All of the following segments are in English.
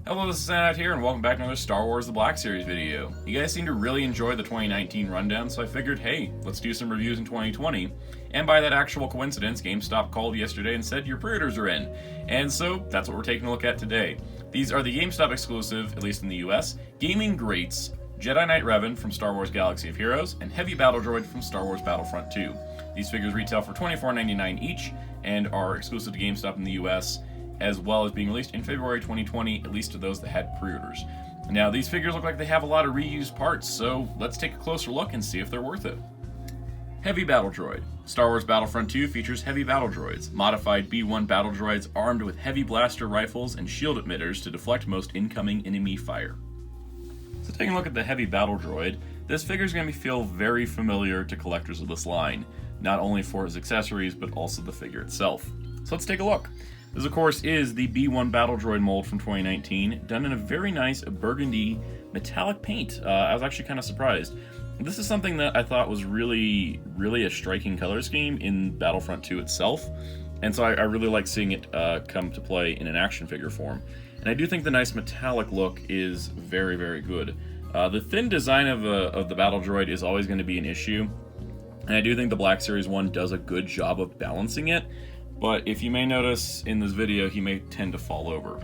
Hello, this is Soundout here, and welcome back to another Star Wars The Black Series video. You guys seem to really enjoy the 2019 rundown, so I figured, hey, let's do some reviews in 2020. And by that actual coincidence, GameStop called yesterday and said your pre-orders are in. And so, that's what we're taking a look at today. These are the GameStop exclusive, at least in the US, gaming greats, Jedi Knight Revan from Star Wars Galaxy of Heroes, and Heavy Battle Droid from Star Wars Battlefront 2. These figures retail for $24.99 each, and are exclusive to GameStop in the US, as well as being released in February 2020, at least to those that had pre-orders. Now, these figures look like they have a lot of reused parts, so let's take a closer look and see if they're worth it. Heavy Battle Droid. Star Wars Battlefront 2 features heavy battle droids, modified B-1 battle droids armed with heavy blaster rifles and shield emitters to deflect most incoming enemy fire. So taking a look at the Heavy Battle Droid, this figure is going to feel very familiar to collectors of this line, not only for his accessories, but also the figure itself. So let's take a look. This, of course, is the B-1 Battle Droid mold from 2019, done in a very nice burgundy metallic paint. I was actually kind of surprised. This is something that I thought was really a striking color scheme in Battlefront 2 itself, and so I really like seeing it come to play in an action figure form. And I do think the nice metallic look is very good. The thin design of the Battle Droid is always going to be an issue, and I do think the Black Series 1 does a good job of balancing it. But if you may notice in this video, he may tend to fall over.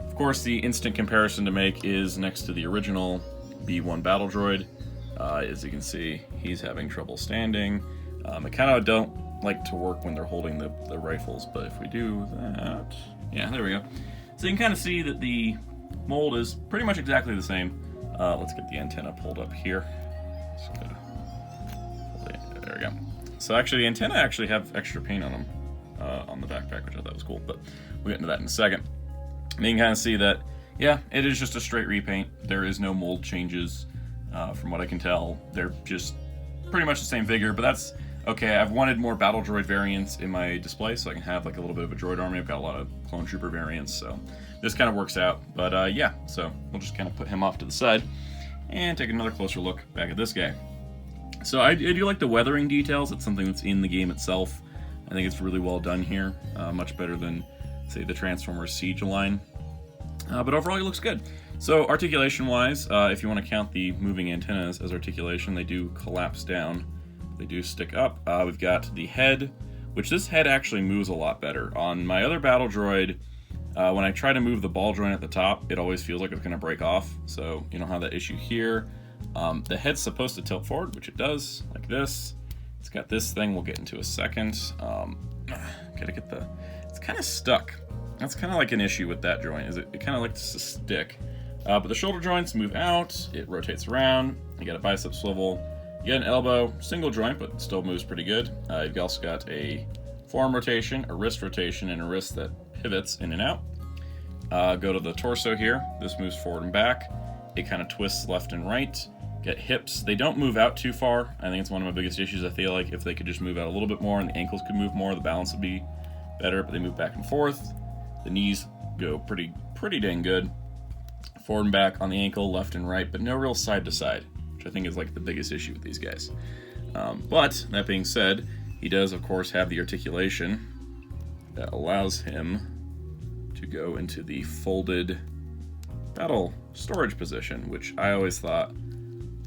Of course, the instant comparison to make is next to the original B-1 Battle Droid. As you can see, he's having trouble standing. I kind of don't like to work when they're holding the rifles, but if we do that... Yeah, there we go. So you can kind of see that the mold is pretty much exactly the same. Let's get the antenna pulled up here. There we go. So actually, the antenna actually have extra paint on them. On the backpack, which I thought was cool, but we'll get into that in a second. And you can kind of see that, yeah, it is just a straight repaint. There is no mold changes, from what I can tell. They're just pretty much the same figure, but that's okay. I've wanted more Battle Droid variants in my display, so I can have like a little bit of a droid army. I've got a lot of Clone Trooper variants, so this kind of works out. But yeah, so we'll just kind of put him off to the side and take another closer look back at this guy. So I do like the weathering details. It's something that's in the game itself. I think it's really well done here, much better than, say, the Transformers Siege line. But overall, he looks good. So articulation-wise, if you want to count the moving antennas as articulation, they do collapse down. They do stick up. We've got the head, which this head actually moves a lot better. On my other Battle Droid, when I try to move the ball joint at the top, it always feels like it's going to break off. So you don't have that issue here. The head's supposed to tilt forward, which it does, like this. It's got this thing we'll get into a second. Gotta get the... It's kind of stuck. That's kind of like an issue with that joint, is it kind of likes to stick. But the shoulder joints move out, it rotates around, you got a bicep swivel, you got an elbow, single joint, but still moves pretty good. You've also got a forearm rotation, a wrist rotation, and a wrist that pivots in and out. Go to the torso here. This moves forward and back. It kind of twists left and right. Get hips. They don't move out too far. I think it's one of my biggest issues. I feel like if they could just move out a little bit more and the ankles could move more, the balance would be better, but they move back and forth. The knees go pretty dang good. Forward and back on the ankle, left and right, but no real side to side, which I think is like the biggest issue with these guys. But that being said, he does of course have the articulation that allows him to go into the folded battle storage position, which I always thought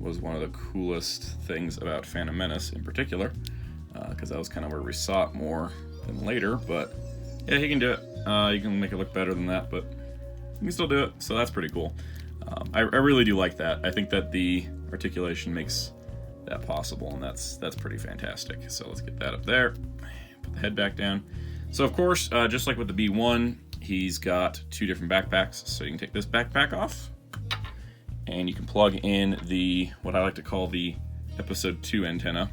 was one of the coolest things about Phantom Menace in particular, because that was kind of where we saw it more than later. But yeah, he can do it. You can make it look better than that, but he can still do it, so that's pretty cool. I really do like that. I think that the articulation makes that possible, and that's pretty fantastic. So let's get that up there. Put the head back down. So of course, just like with the B1, he's got two different backpacks. So you can take this backpack off, and you can plug in the, what I like to call the Episode 2 antenna.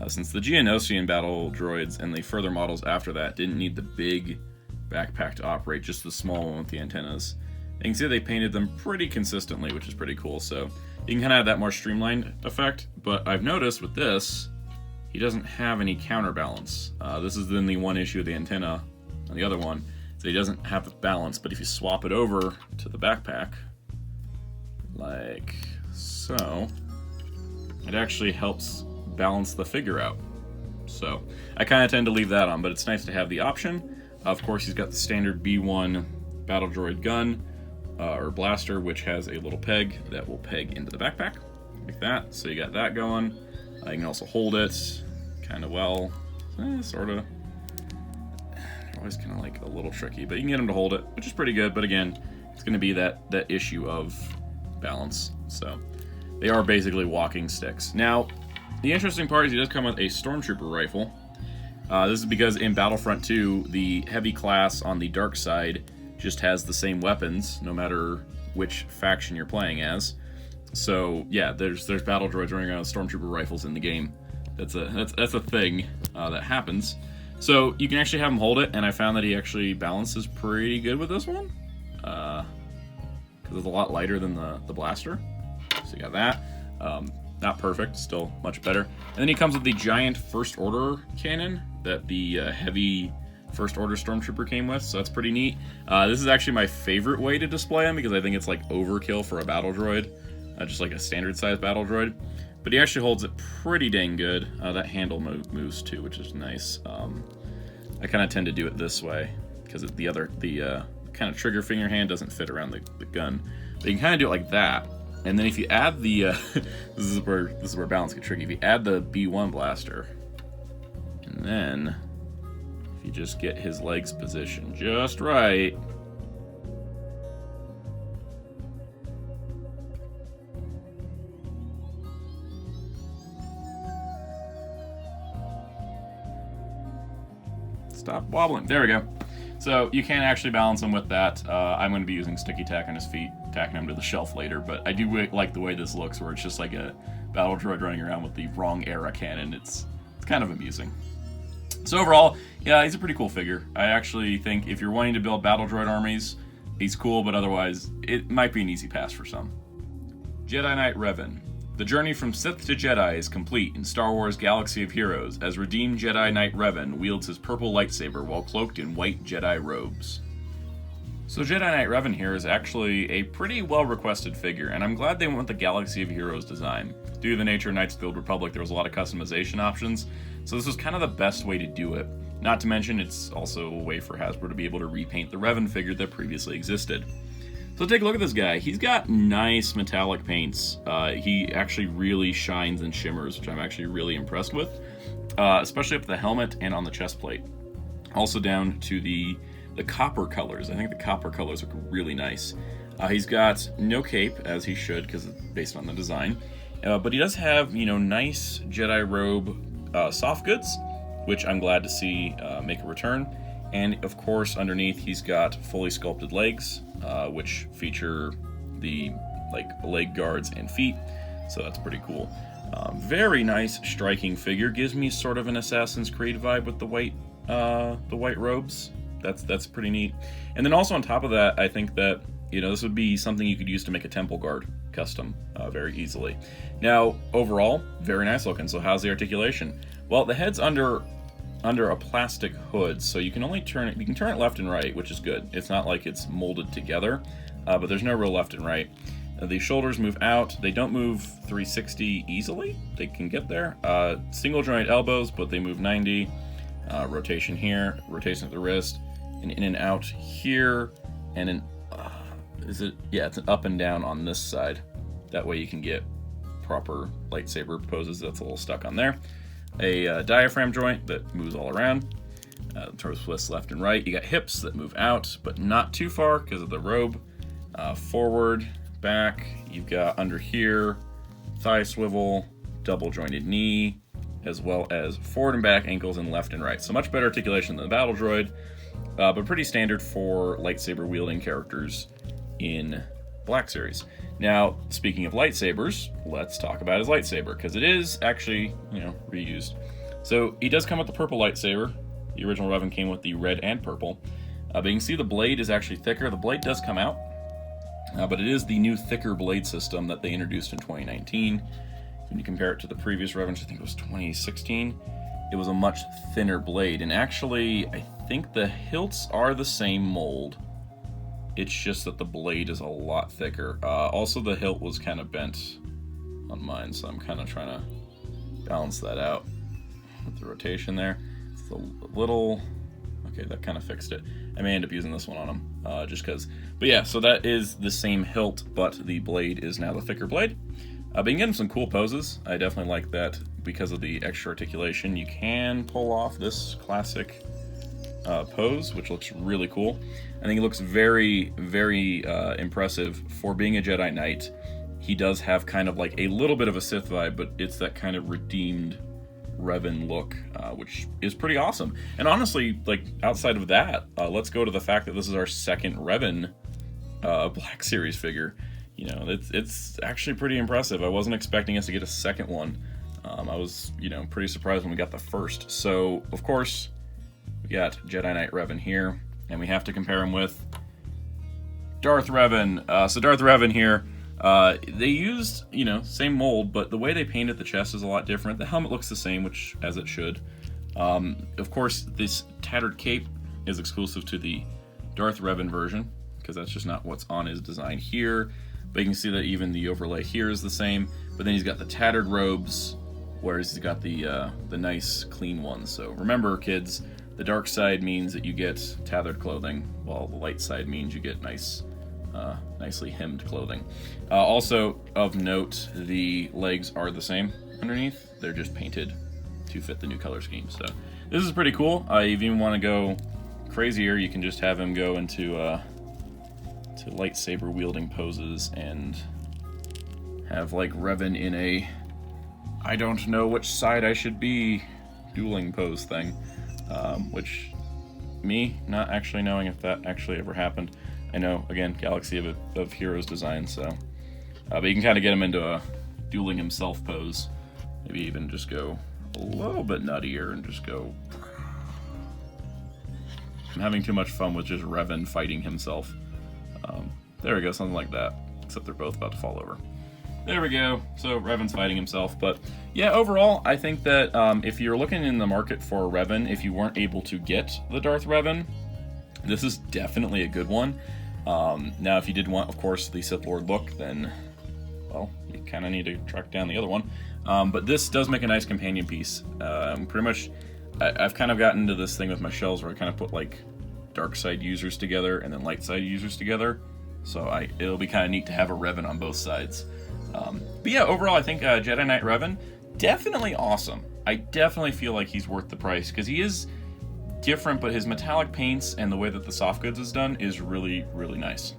Since the Geonosian battle droids and the further models after that didn't need the big backpack to operate, just the small one with the antennas. You can see they painted them pretty consistently, which is pretty cool. So you can kind of have that more streamlined effect. But I've noticed with this, he doesn't have any counterbalance. This is then the one issue of the antenna on the other one. So he doesn't have the balance, but if you swap it over to the backpack, like so, it actually helps balance the figure out. So I kind of tend to leave that on, but it's nice to have the option. Of course, he's got the standard B1 battle droid gun, or blaster, which has a little peg that will peg into the backpack like that. So you got that going. You can also hold it kind of well, sort of. Always kind of like a little tricky, but you can get them to hold it, which is pretty good. But again, it's going to be that issue of balance. So they are basically walking sticks. Now, the interesting part is he does come with a Stormtrooper rifle. This is because in Battlefront 2, the heavy class on the dark side just has the same weapons, no matter which faction you're playing as. So yeah, there's battle droids running around with Stormtrooper rifles in the game. That's a thing that happens. So you can actually have him hold it, and I found that he actually balances pretty good with this one, because it's a lot lighter than the blaster. So you got that. Not perfect, still much better. And then he comes with the giant First Order cannon that the heavy First Order Stormtrooper came with, so that's pretty neat. This is actually my favorite way to display him, because I think it's like overkill for a battle droid, just like a standard size battle droid. But he actually holds it pretty dang good. That handle moves too, which is nice. I kind of tend to do it this way because the kind of trigger finger hand doesn't fit around the gun. But you can kind of do it like that. And then if you add the this is where balance gets tricky. If you add the B1 blaster, and then if you just get his legs positioned just right. Stop wobbling. There we go. So you can actually balance him with that. I'm going to be using sticky tack on his feet, tacking him to the shelf later, but I do like the way this looks, where it's just like a battle droid running around with the wrong era cannon. It's kind of amusing. So overall, yeah, he's a pretty cool figure. I actually think if you're wanting to build battle droid armies, he's cool, but otherwise it might be an easy pass for some. Jedi Knight Revan. The journey from Sith to Jedi is complete in Star Wars Galaxy of Heroes as redeemed Jedi Knight Revan wields his purple lightsaber while cloaked in white Jedi robes. So Jedi Knight Revan here is actually a pretty well-requested figure, and I'm glad they went with the Galaxy of Heroes design. Due to the nature of Knights of the Old Republic, there was a lot of customization options, so this was kind of the best way to do it. Not to mention, it's also a way for Hasbro to be able to repaint the Revan figure that previously existed. So take a look at this guy. He's got nice metallic paints. He actually really shines and shimmers, which I'm actually really impressed with, especially up the helmet and on the chest plate. Also down to the copper colors. I think the copper colors look really nice. He's got no cape, as he should, because it's based on the design. But he does have, nice Jedi robe soft goods, which I'm glad to see make a return. And of course, underneath, he's got fully sculpted legs, which feature the leg guards and feet. So that's pretty cool. Very nice, striking figure. Gives me sort of an Assassin's Creed vibe with the white robes. That's pretty neat. And then also on top of that, I think that this would be something you could use to make a temple guard custom very easily. Now, overall, very nice looking. So how's the articulation? Well, the head's under a plastic hood, so you can only turn it. You can turn it left and right, which is good. It's not like it's molded together, but there's no real left and right. The shoulders move out. They don't move 360 easily. They can get there. Single joint elbows, but they move 90. Rotation here, rotation at the wrist, and in and out here, and an it's an up and down on this side. That way you can get proper lightsaber poses. That's a little stuck on there. A diaphragm joint that moves all around. Torso twists left and right. You got hips that move out, but not too far because of the robe. Forward, back. You've got under here, thigh swivel, double jointed knee, as well as forward and back ankles and left and right. So much better articulation than the battle droid, but pretty standard for lightsaber wielding characters in Black Series. Now, speaking of lightsabers, let's talk about his lightsaber, because it is actually, reused. So he does come with the purple lightsaber. The original Revan came with the red and purple. But you can see the blade is actually thicker. The blade does come out, but it is the new thicker blade system that they introduced in 2019. When you compare it to the previous Revans, I think it was 2016, it was a much thinner blade. And actually, I think the hilts are the same mold. It's just that the blade is a lot thicker. Also, the hilt was kind of bent on mine, so I'm kind of trying to balance that out with the rotation there. It's a little... Okay, that kind of fixed it. I may end up using this one on him, just because. But yeah, so that is the same hilt, but the blade is now the thicker blade. But you can get him some cool poses. I definitely like that because of the extra articulation. You can pull off this classic pose, which looks really cool. I think it looks very, very impressive for being a Jedi Knight. He does have kind of like a little bit of a Sith vibe, but it's that kind of redeemed Revan look, which is pretty awesome. And honestly, like outside of that, let's go to the fact that this is our second Revan Black Series figure. You know, it's actually pretty impressive. I wasn't expecting us to get a second one. I was, you know, pretty surprised when we got the first. So, of course, we got Jedi Knight Revan here, and we have to compare him with Darth Revan. So Darth Revan here, they used, you know, same mold, but the way they painted the chest is a lot different. The helmet looks the same, which, as it should. Of course, this tattered cape is exclusive to the Darth Revan version, because that's just not what's on his design here. But you can see that even the overlay here is the same. But then he's got the tattered robes, whereas he's got the nice, clean ones. So remember, kids, the dark side means that you get tattered clothing, while the light side means you get nice, nicely hemmed clothing. Also, of note, the legs are the same underneath. They're just painted to fit the new color scheme. So this is pretty cool. If you even want to go crazier, you can just have him go into to lightsaber wielding poses and have like Revan in a I don't know which side I should be dueling pose thing, which me not actually knowing if that actually ever happened. I know, again, Galaxy of Heroes design, so but you can kind of get him into a dueling himself pose. Maybe even just go a little bit nuttier and just go. I'm having too much fun with just Revan fighting himself. There we go, something like that, except they're both about to fall over. There we go, so Revan's fighting himself. But yeah, overall, I think that if you're looking in the market for Revan, if you weren't able to get the Darth Revan, this is definitely a good one. Now, if you did want, of course, the Sith Lord look, then, well, you kind of need to track down the other one. But this does make a nice companion piece. Pretty much, I've kind of gotten into this thing with my shells where I kind of put, like, dark side users together and then light side users together. So it'll be kind of neat to have a Revan on both sides. But yeah, overall, I think Jedi Knight Revan, definitely awesome. I definitely feel like he's worth the price, because he is different, but his metallic paints and the way that the soft goods is done is really, really nice.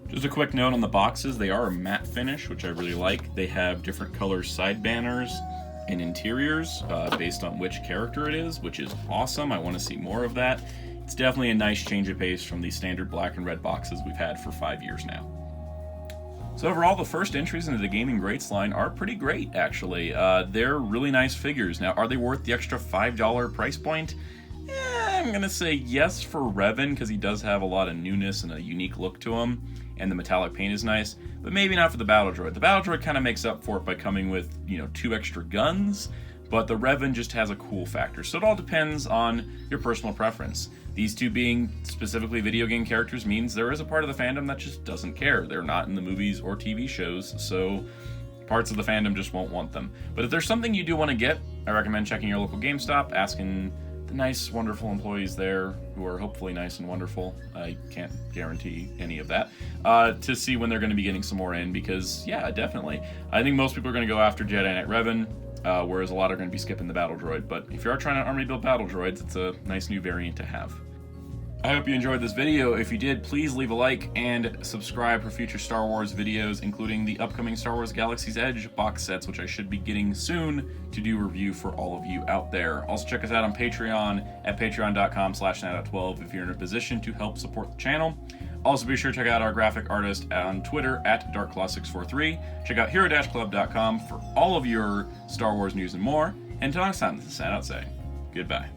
Just a quick note on the boxes, they are a matte finish, which I really like. They have different color side banners and interiors based on which character it is, which is awesome. I want to see more of that. It's definitely a nice change of pace from the standard black and red boxes we've had for 5 years now. So overall, the first entries into the Gaming Greats line are pretty great, actually. They're really nice figures. Now, are they worth the extra $5 price point? I'm going to say yes for Revan, because he does have a lot of newness and a unique look to him, and the metallic paint is nice, but maybe not for the Battle Droid. The Battle Droid kind of makes up for it by coming with, 2 extra guns, but the Revan just has a cool factor. So it all depends on your personal preference. These two being specifically video game characters means there is a part of the fandom that just doesn't care. They're not in the movies or TV shows, so parts of the fandom just won't want them. But if there's something you do want to get, I recommend checking your local GameStop, asking the nice, wonderful employees there, who are hopefully nice and wonderful. I can't guarantee any of that, to see when they're going to be getting some more in, because, yeah, definitely. I think most people are going to go after Jedi Knight Revan, whereas a lot are going to be skipping the Battle Droid. But if you are trying to army build Battle Droids, it's a nice new variant to have. I hope you enjoyed this video. If you did, please leave a like and subscribe for future Star Wars videos, including the upcoming Star Wars Galaxy's Edge box sets, which I should be getting soon to do review for all of you out there. Also check us out on Patreon at patreon.com/Soundout12 if you're in a position to help support the channel. Also be sure to check out our graphic artist on Twitter at DarkClaw643. Check out hero-club.com for all of your Star Wars news and more. And until next time, this is Soundout saying goodbye.